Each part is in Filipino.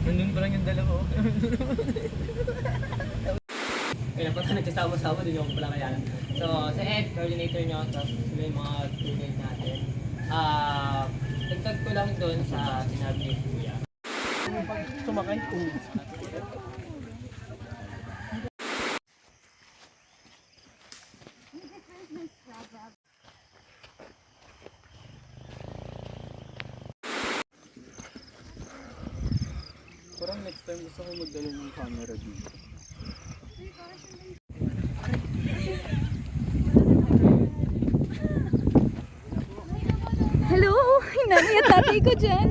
Nandun pa lang yung dalawa. Kaya pa nagsasama-sama din yung pala kaya. So, sa Ed, coordinator nyo, tapos sila yung mga tour guide natin. Nagtag ko lang doon sa sinabi ni Kuya. Pag sumakay, Parang next time gusto ko magdala ng camera dito. Hello! Hinanay at tatay ko dyan.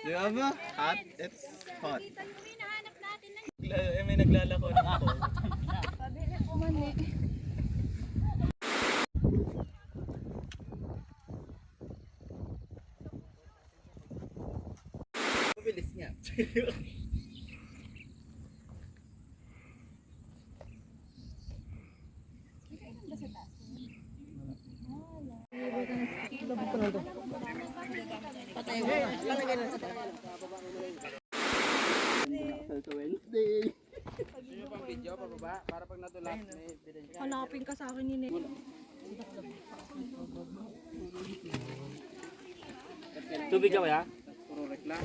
Di ba ba? Hot? It's hot. May naglalako ng ako. Mabilis niya. patay mo. Palagay na sa Sa Wednesday. Sino pang video pababa para pag natulak may ebidensya. Hanapin ka sa akin yun eh. Tubig ka ba ya? Puro reklam.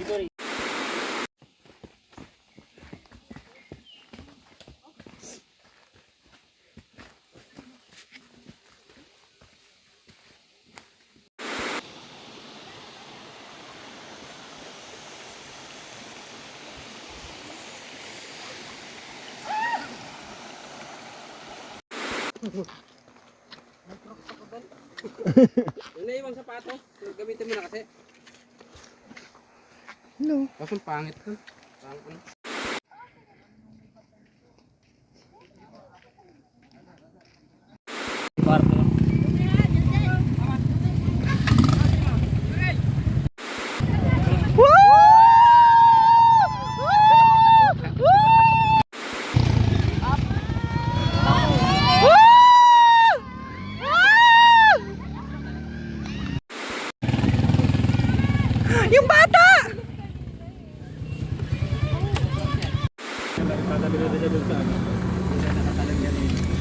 Yung naiwang sapatos, gamitin mo na kasi. No. Kaso pangit ko. Pangit. Kwarto. Yung bata! Natabi na siya doon sa ano. Hindi na nakatalagyan eh.